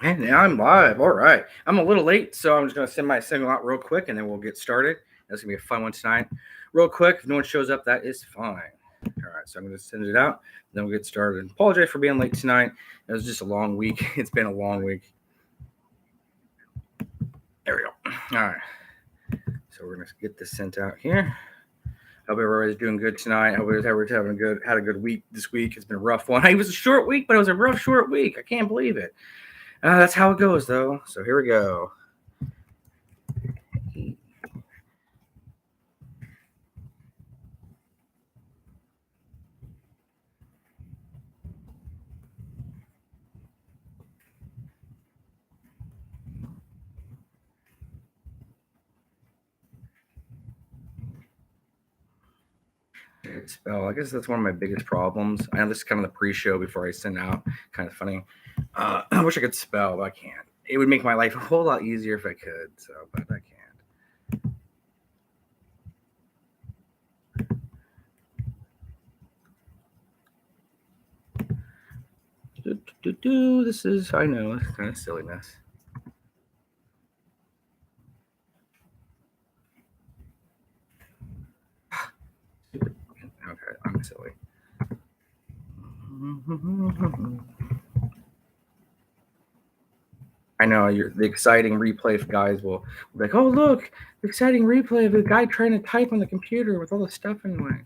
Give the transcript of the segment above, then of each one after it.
And I'm live. All right. I'm a little late, so I'm just going to send my signal out real quick and then we'll get started. That's going to be a fun one tonight. Real quick, if no one shows up, that is fine. All right. So I'm going to send it out, then we'll get started. Apologize for being late tonight. It was just a long week. It's been a long week. There we go. All right. So we're going to get this sent out here. Hope everybody's doing good tonight. Hope everybody's having had a good week this week. It's been a rough one. It was a short week, but it was a rough short week. I can't believe it. That's how it goes, though. So here we go. Spell. I guess that's one of my biggest problems. I know this is kind of the pre-show before I send out. Kind of funny. I wish I could spell, but I can't. It would make my life a whole lot easier if I could. So, but I can't. This is, I know, it's kind of silliness. Okay, I'm silly. I know the exciting replay guys will be like, "Oh, look, the exciting replay of a guy trying to type on the computer with all the stuff in the way."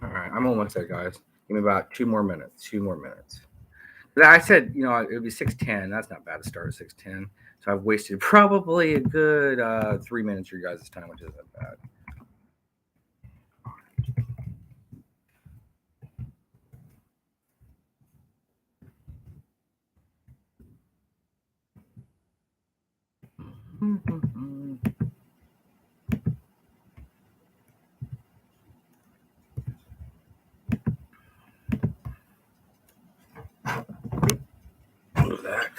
All right, I'm almost there, guys. Give me about 2 more minutes. 2 more minutes. I said, it would be 6:10. That's not bad to start at 6:10. So I've wasted probably a good 3 minutes of your guys' time, which isn't bad. Move that.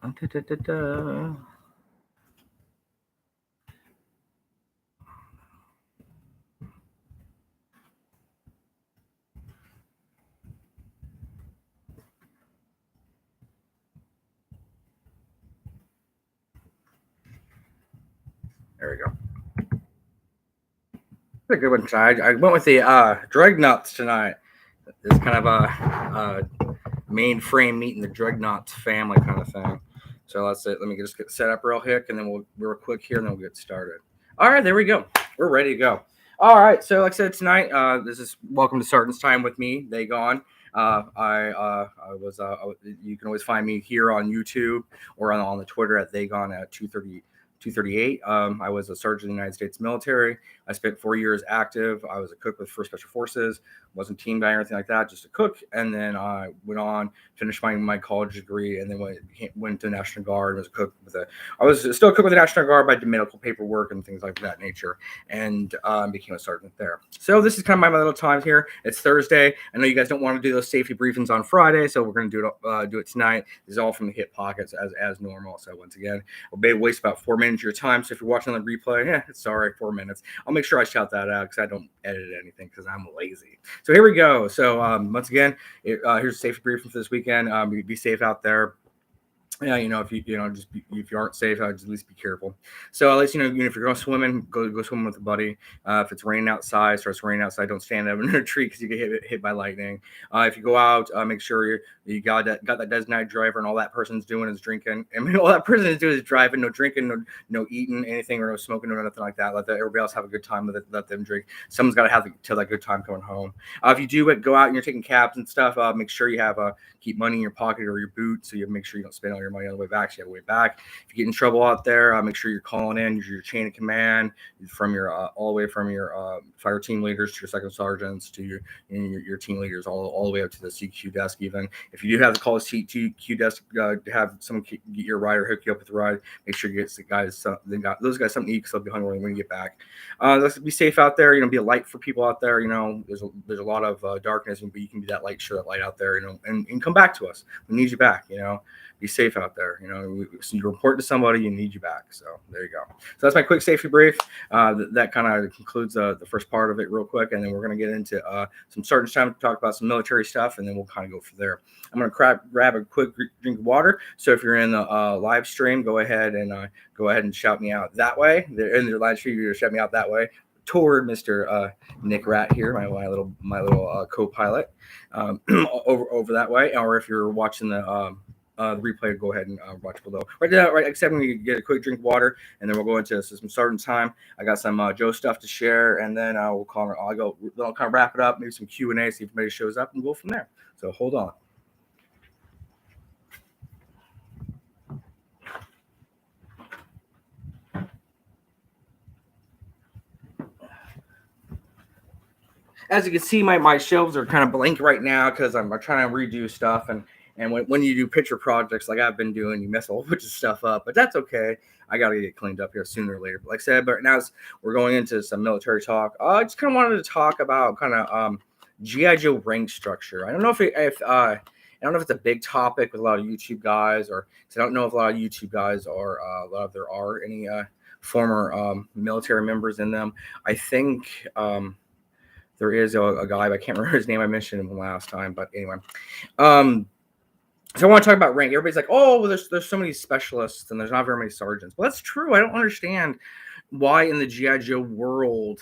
Da-da-da-da. There we go. That's a good one tonight. I went with the Dreadnoughts tonight. It's kind of a mainframe meeting the Dreadnoughts family kind of thing. So that's it. Let me just get set up real quick, and then we'll real quick here, and then we'll get started. All right, there we go. We're ready to go. All right, so like I said tonight, this is welcome to Sargent's time with me. They gone. I was. You can always find me here on YouTube or on the Twitter at They Gone at 238. I was a sergeant in the United States military. I spent 4 years active. I was a cook with First Special Forces. Wasn't team guy or anything like that, just a cook. And then I went on, finished my college degree, and then went to the National Guard. Was a cook with I was still a cook with the National Guard, but I did medical paperwork and things like that nature, and became a sergeant there. So this is kind of my little time here. It's Thursday. I know you guys don't want to do those safety briefings on Friday, so we're going to do it tonight. This is all from the hip pockets as normal. So once again, we'll waste about 4 minutes of your time. So if you're watching on the replay, it's sorry, 4 minutes. I'll make sure I shout that out because I don't edit anything because I'm lazy. So here we go. So once again, here's a safety briefing for this weekend. Be safe out there. Yeah, if if you aren't safe, just at least be careful. So at least if you're going swimming, go swim with a buddy. If it's raining outside, starts raining outside, don't stand under a tree because you get hit by lightning. If you go out, make sure you got that designated driver, and all that person's doing is drinking. I mean, all that person is doing is driving, no drinking, no eating anything, or no smoking, or nothing like that. Everybody else have a good time. Let them drink. Someone's got to have that good time coming home. If you do go out and you're taking cabs and stuff, make sure you have keep money in your pocket or your boot, so you make sure you don't spend all your your money on the way back. So you have a way back. If you get in trouble out there, make sure you're calling in your chain of command from your all the way from your fire team leaders to your second sergeants to your team leaders, all the way up to the CQ desk. Even if you do have to call a CQ desk to have someone get your ride or hook you up with the ride, make sure you get those guys something to eat because they'll be hungry when you get back. Let's be safe out there. Be a light for people out there. There's a lot of darkness, but you can be that light, show that light out there. And come back to us. We need you back. Be safe out there. So you report to somebody, you need you back. So there you go. So that's my quick safety brief. That kind of concludes the first part of it real quick, and then we're going to get into some sergeant's time to talk about some military stuff, and then we'll kind of go from there. I'm going to grab a quick drink of water. So if you're in the live stream, go ahead and shout me out that way. In the live stream, you shout me out that way toward Mr. Nick Rat here, my little co-pilot, over that way. Or if you're watching the replay, go ahead and watch below. Right now, except when you get a quick drink of water, and then we'll go into some sergeant time. I got some Joe stuff to share, and then I'll kind of wrap it up, maybe some Q&A, see if anybody shows up, and go from there. So hold on. As you can see, my shelves are kind of blank right now because I'm trying to redo stuff. And when you do picture projects like I've been doing, you mess a whole bunch of stuff up. But that's okay. I got to get cleaned up here sooner or later. But like I said, but now we're going into some military talk. I just kind of wanted to talk about kind of GI Joe rank structure. I don't know if it's a big topic with a lot of YouTube guys, or I don't know if a lot of YouTube guys there are any former military members in them. I think. There is a guy, but I can't remember his name. I mentioned him last time, but anyway. So I want to talk about rank. Everybody's like, oh, well, there's so many specialists and there's not very many sergeants. Well, that's true. I don't understand why in the G.I. Joe world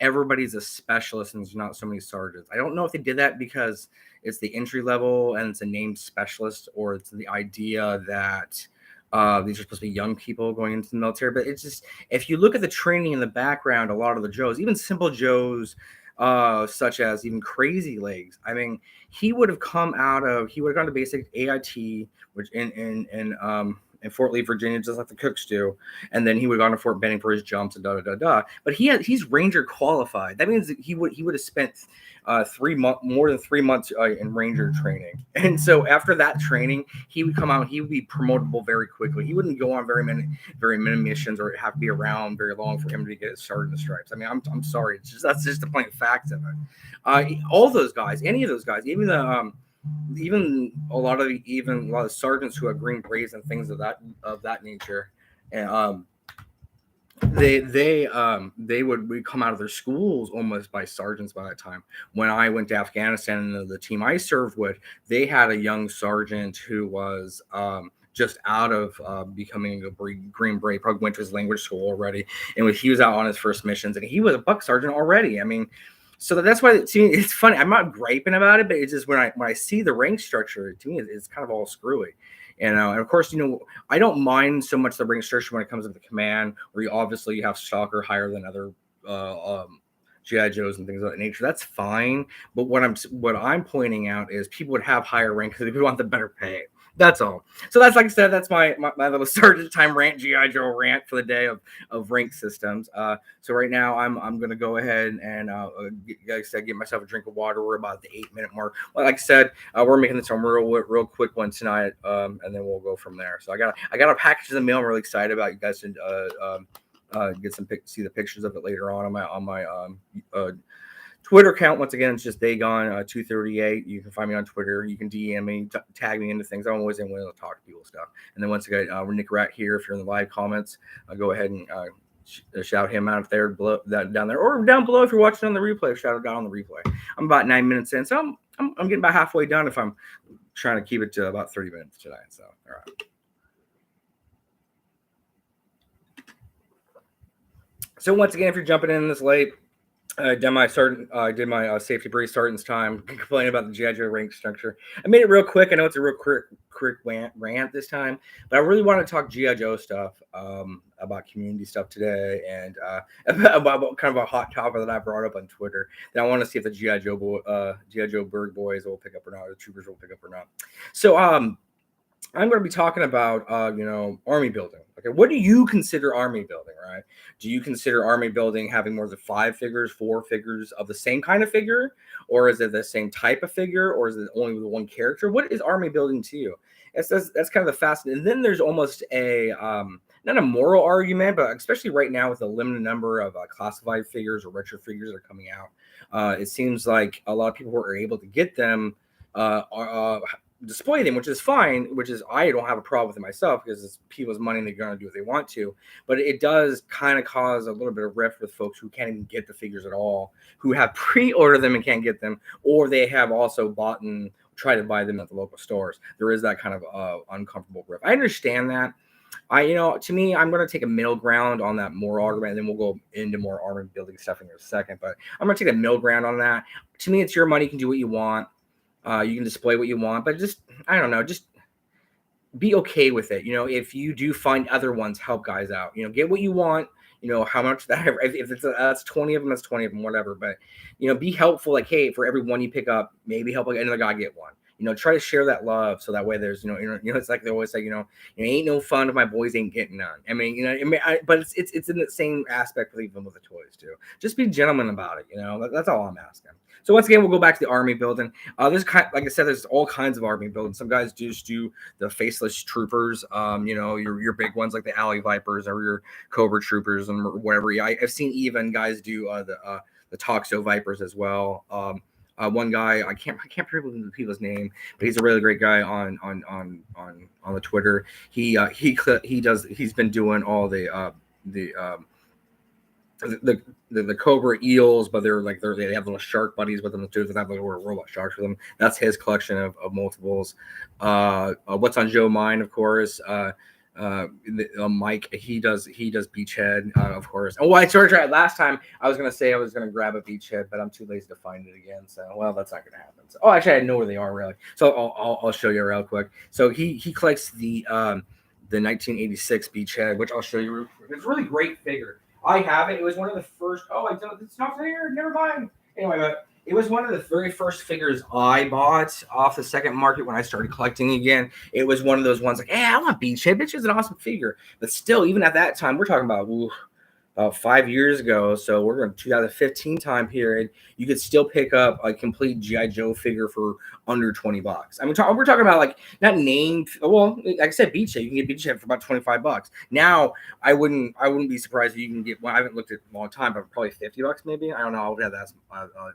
everybody's a specialist and there's not so many sergeants. I don't know if they did that because it's the entry level and it's a named specialist, or it's the idea that these are supposed to be young people going into the military. But it's just, if you look at the training in the background, a lot of the Joes, even simple Joes, such as even Crazy Legs. I mean, he would have gone to basic AIT, which in Fort Lee, Virginia, just like the Cooks do, and then he would have gone to Fort Benning for his jumps and But he's Ranger qualified. That means that he would have spent more than 3 months in Ranger training. And so after that training, he would come out. He would be promotable very quickly. He wouldn't go on very many missions or have to be around very long for him to get his sergeant stripes. I mean, I'm sorry. That's just the plain fact of it. All those guys, any of those guys, even a lot of sergeants who have green berets and things of that nature, and they would come out of their schools almost by sergeants by that time. When I went to Afghanistan, and the team I served with, they had a young sergeant who was just out of becoming a green beret, probably went to his language school already, and he was out on his first missions, and he was a buck sergeant already. I mean, so that's why it's funny. I'm not griping about it, but it's just when I see the rank structure, to me, it's kind of all screwy. And of course, I don't mind so much the rank structure when it comes to the command, where you have Stalker higher than other GI Joes and things of that nature. That's fine. But what I'm pointing out is people would have higher rank because they want the better pay. That's all. So that's, like I said, that's my little sergeant time rant, GI Joe rant for the day of rank systems. So right now I'm going to go ahead and like I said, get myself a drink of water. We're about the 8-minute mark. Well, like I said, we're making this one real quick one tonight, and then we'll go from there. So I got a package in the mail. I'm really excited about. You guys should see the pictures of it later on my Twitter account. Once again, it's just Dagon238. You can find me on Twitter. You can DM me, tag me into things. I'm always willing to talk to people stuff. And then once again, we're Nick Rat here. If you're in the live comments, go ahead and shout him out there down there, or down below if you're watching on the replay. Shout it out on the replay. I'm about 9 minutes in, so I'm getting about halfway done. If I'm trying to keep it to about 30 minutes tonight. So all right. So once again, if you're jumping in this late, I did my safety brief sergeant's time, complaining about the GI Joe rank structure. I made it real quick. I know it's a real quick rant this time, but I really want to talk GI Joe stuff, about community stuff today, and about kind of a hot topic that I brought up on Twitter. That I want to see if the GI Joe Berg boys will pick up or not, or the troopers will pick up or not. So I'm going to be talking about, army building. Okay, what do you consider army building, right? Do you consider army building having more than 5 figures, 4 figures of the same kind of figure, or is it the same type of figure, or is it only with one character? What is army building to you? That's kind of the fascinating. And then there's almost a not a moral argument, but especially right now with the limited number of classified figures or retro figures that are coming out, it seems like a lot of people who are able to get them display them, which is fine, which is I don't have a problem with it myself because it's people's money and they're going to do what they want to. But it does kind of cause a little bit of rift with folks who can't even get the figures at all, who have pre-ordered them and can't get them, or they have also bought and tried to buy them at the local stores. There is that kind of uncomfortable rift. I understand that. To me, I'm going to take a middle ground on that more argument, and then we'll go into more armor building stuff in a second. But I'm going to take a middle ground on that. To me, it's your money. You can do what you want. You can display what you want, but just, I don't know, just be okay with it. If you do find other ones, help guys out, get what you want, how much that, if that's 20 of them, that's 20 of them, whatever. But, be helpful. Like, hey, for every one you pick up, maybe help another guy get one. Try to share that love so that way there's, it's like they always say, it ain't no fun if my boys ain't getting none. I mean, but it's in the same aspect with even with the toys too. Just be gentleman about it. That's all I'm asking. So once again, we'll go back to the army building. There's like I said, there's all kinds of army buildings. Some guys just do the faceless troopers. Your big ones like the Alley Vipers or your Cobra troopers and whatever. Yeah, I've seen even guys do the Toxo Vipers as well. One guy, I can't remember the people's name, but he's a really great guy on the Twitter. He's been doing all the Cobra eels, but they have little shark buddies with them too. They have little robot sharks with them. That's his collection of multiples. What's on Joe Mine, of course. Mike, he does Beachhead, of course. Oh, I tried last time. I was gonna say I was gonna grab a Beachhead, but I'm too lazy to find it again. So, well, that's not gonna happen. So, actually, I know where they are really. So I'll show you real quick. So he collects the 1986 Beachhead, which I'll show you. It's a really great figure. I have it. It was one of the first. Oh, it's not there. Never mind. Anyway, but it was one of the very first figures I bought off the second market when I started collecting again. It was one of those ones like, hey, I want Beachhead. Bitch is an awesome figure. But still, even at that time, we're talking about 5 years ago. So we're going to 2015 time period. You could still pick up a complete G.I. Joe figure for under $20. I mean, we're talking about like not named. Well, like I said, Beachhead. You can get Beachhead for about $25. Now, I wouldn't be surprised if you can get. Well, I haven't looked at it in a long time, but probably $50 maybe. I don't know. I'll have that.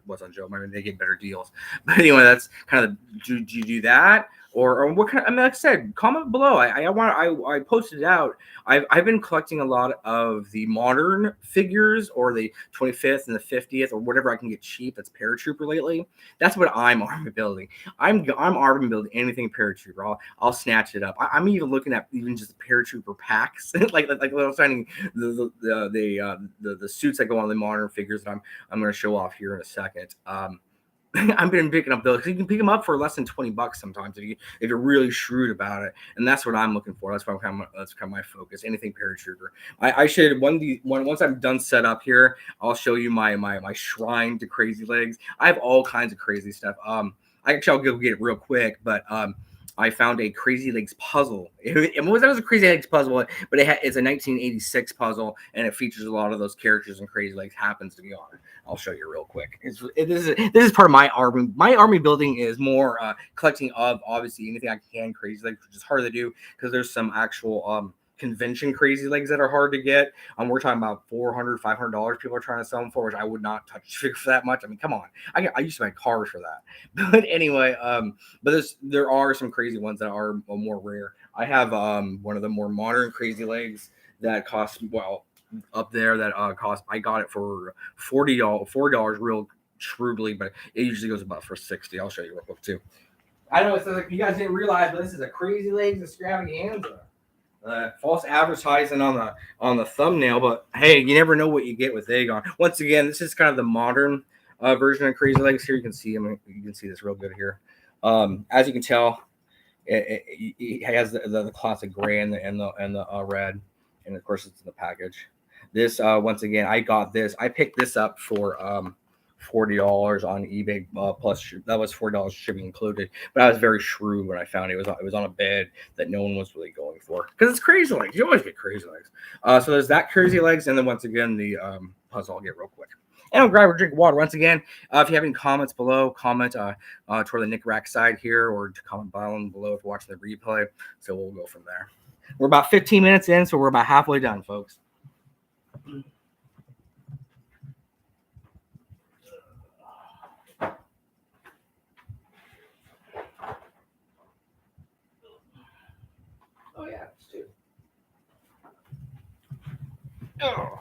What's on Joe? I mean, they get better deals. But anyway, that's kind of. Do you do that? Or what kind? I mean, like I said, comment below. I posted it out. I've been collecting a lot of the modern figures or the 25th and the 50th or whatever I can get cheap. That's paratrooper lately. That's what I'm army building. I'm army building anything paratrooper. I'll snatch it up. I'm even looking at even just paratrooper packs, like I was finding the suits that go on the modern figures that I'm going to show off here in a second. I've been picking up those because you can pick them up for less than $20 sometimes if you're really shrewd about it, and that's what I'm looking for. That's kind of my focus. Anything paratrooper. I should once I'm done set up here, I'll show you my shrine to Crazy Legs. I have all kinds of crazy stuff. I'll go get it real quick, but I found a Crazy Legs puzzle. It was a Crazy Legs puzzle, but it's a 1986 puzzle, and it features a lot of those characters, and Crazy Legs happens to be on it. I'll show you real quick. This is part of my army. My army building is more collecting of obviously anything I can Crazy Legs, which is hard to do because there's some actual convention Crazy Legs that are hard to get. We're talking about $400, $500 people are trying to sell them for, which I would not touch for that much. I mean, come on, I used to buy cars for that. But anyway, but there are some crazy ones that are more rare. I have one of the more modern Crazy Legs that costs up there that cost. I got it for $4 real shrewdly, but it usually goes about for $60. I'll show you real quick too. I know it's like you guys didn't realize, but this is a Crazy Legs extravaganza. False advertising on the thumbnail, but hey, you never know what you get with Aegon. Once again, this is kind of the modern version of Crazy Legs. Here you can see him. You can see this real good here. As you can tell, it has the classic gray and the red, and of course it's in the package. This once again, I got this. I picked this up for $40 on eBay plus that was $40 shipping included. But I was very shrewd when I found it was on a bed that no one was really going for because it's crazy legs. You always get crazy legs. So there's that crazy legs, and then once again the puzzle I'll get real quick. And I'll grab a drink of water. Once again, if you have any comments below, comment toward the Nick Rack side here, or to comment below if you're watching the replay. So we'll go from there. We're about 15 minutes in, so we're about halfway done, folks. Oh, yeah, it's two. Oh.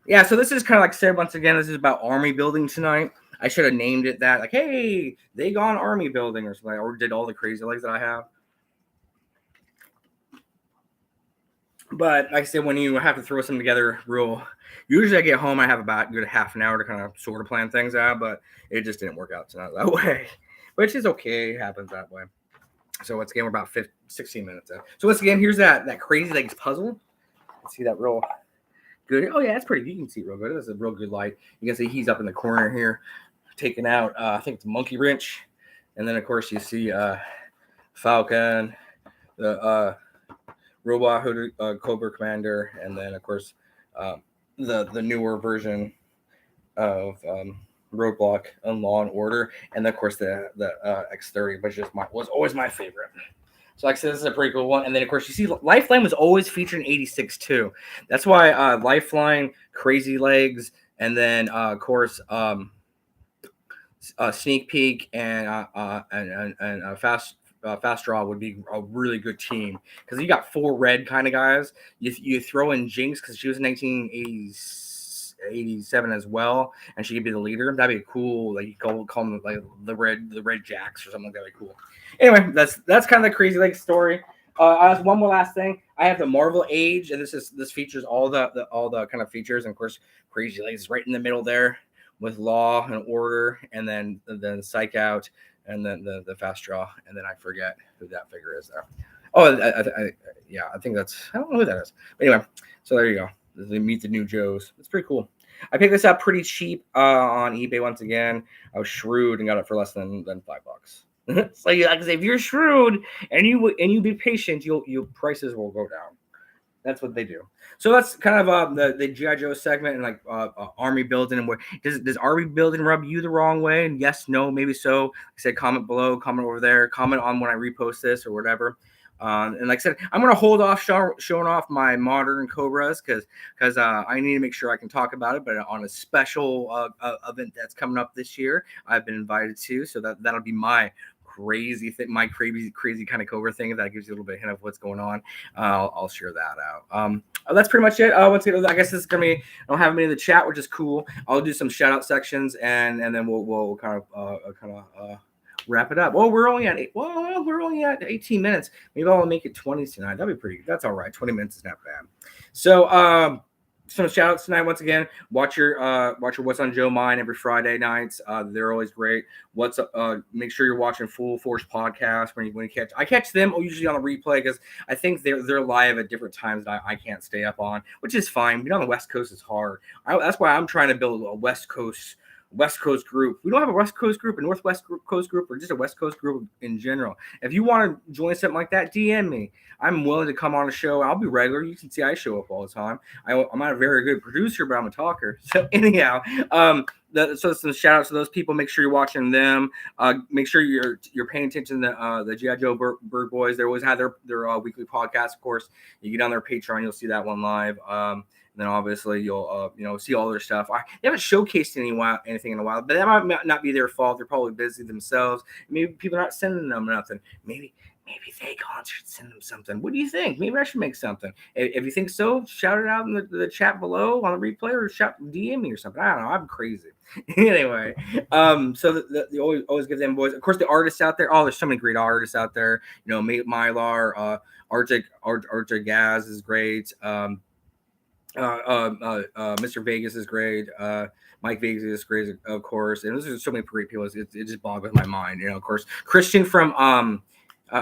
Yeah, so this is kind of like I said, once again, this is about army building tonight. I should have named it that, like, hey, they gone army building or something, or did all the crazy legs that I have. But like I said, when you have to throw something together usually I get home, I have about a good half an hour to kind of sort of plan things out, but it just didn't work out tonight that way, which is okay. It happens that way. So once again, we're about 16 minutes in. So once again, here's that crazy legs puzzle. Let's see that real good. Oh yeah, that's pretty. You can see it real good. This is a real good light. You can see he's up in the corner here, taking out. I think it's a monkey wrench, and then of course you see Falcon, the robot hooded Cobra Commander, and then of course the newer version of Roadblock and Law and Order, and then, of course the X30, which was always my favorite. So like I said, this is a pretty cool one. And then of course you see Lifeline was always featured in '86 too. That's why Lifeline, Crazy Legs, and then of course Sneak Peek and Fast Draw would be a really good team because you got four red kind of guys. You throw in Jinx because she was in 1987 as well, and she could be the leader. That'd be cool. Like you call them like the red Jacks or something like that. That'd be cool. Anyway, that's kind of the Crazy Legs story. I have one more last thing. I have the Marvel Age, and this features all the kind of features, and of course Crazy Legs is right in the middle there with Law and Order, and then Psych Out, and then the Fast Draw, and then I forget who that figure is there. Oh, I think that's, I don't know who that is. But anyway, so there you go. They meet the new Joes. It's pretty cool. I picked this up pretty cheap on eBay once again. I was shrewd and got it for less than $5. So like I say, if you're shrewd and you be patient, your prices will go down. That's what they do. So that's kind of the G.I. Joe segment and like army building. And does army building rub you the wrong way? And yes, no, maybe so. Like I said, comment below, comment over there, comment on when I repost this or whatever. And like I said, I'm going to hold off showing off my modern Cobras because I need to make sure I can talk about it. But on a special event that's coming up this year, I've been invited to. So that'll be my crazy thing, my crazy kind of Cobra thing. If that gives you a little bit of hint of what's going on, I'll share that out. That's pretty much it. Once again, I guess this is gonna be, I don't have many in the chat, which is cool. I'll do some shout out sections and then we'll kind of wrap it up. Well, we're only at 18 minutes. Maybe I'll make it 20 tonight. That'd be pretty good. That's all right. 20 minutes is not bad. So some shout outs tonight. Once again, watch your What's on Joe Mind every Friday nights. They're always great. Make sure you're watching Full Force podcast when you catch them usually on a replay because I think they're live at different times that I can't stay up on, which is fine. Being on the West Coast is hard. That's why I'm trying to build a West Coast group. We don't have a West Coast group, a Northwest Coast group, or just a West Coast group in general. If you want to join something like that, DM me. I'm willing to come on a show. I'll be regular. You can see I show up all the time. I'm not a very good producer, but I'm a talker. So anyhow, so some shout outs to those people. Make sure you're watching them. Make sure you're paying attention to the G.I. Joe Bird Boys. They always have their weekly podcast. Of course, you get on their Patreon, you'll see that one live. And then obviously you'll see all their stuff. They haven't showcased anything in a while, but that might not be their fault. They're probably busy themselves. Maybe people are not sending them nothing. Maybe they should send them something. What do you think? Maybe I should make something. If you think so, shout it out in the chat below on the replay or DM me or something. I don't know. I'm crazy. Anyway, so you always give them boys. Of course, the artists out there. Oh, there's so many great artists out there. Mylar, Arctic Gaz is great. Mr. Vegas is great. Mike Vegas is great, of course. And there's so many great people. It just boggles my mind. Of course, Christian from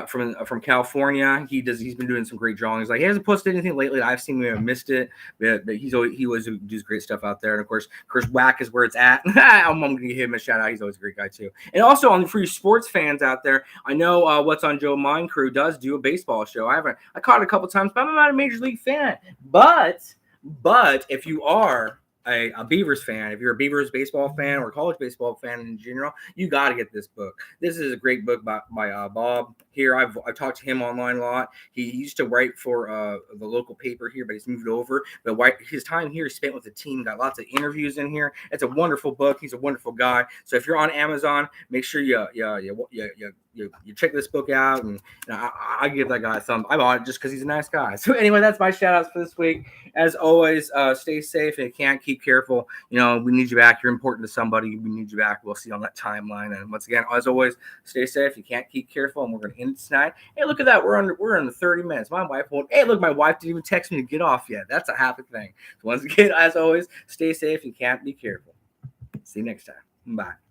from California. He's been doing some great drawings. Like he hasn't posted anything lately. I've seen him, missed it, but he always does great stuff out there. And of course, Whack is where it's at. I'm gonna give him a shout out. He's always a great guy too. And also for you sports fans out there, I know What's on Joe Mind Crew does do a baseball show. I caught it a couple times, but I'm not a major league fan. But if you are a Beavers fan, if you're a Beavers baseball fan or college baseball fan in general, you got to get this book. This is a great book by Bob here. I've talked to him online a lot. He used to write for the local paper here, but he's moved over. But his time here is spent with the team. Got lots of interviews in here. It's a wonderful book. He's a wonderful guy. So if you're on Amazon, make sure you check this book out. And I give that guy a thumb. I bought it just because he's a nice guy. So anyway, that's my shout outs for this week. As always, stay safe and can't keep careful. We need you back. You're important to somebody. We need you back. We'll see you on that timeline. And once again, as always, stay safe. You can't keep careful. And we're going to end it tonight. Hey, look at that. We're under 30 minutes. My wife won't. Hey, look, my wife didn't even text me to get off yet. That's a happy thing. So once again, as always, stay safe. You can't be careful. See you next time. Bye.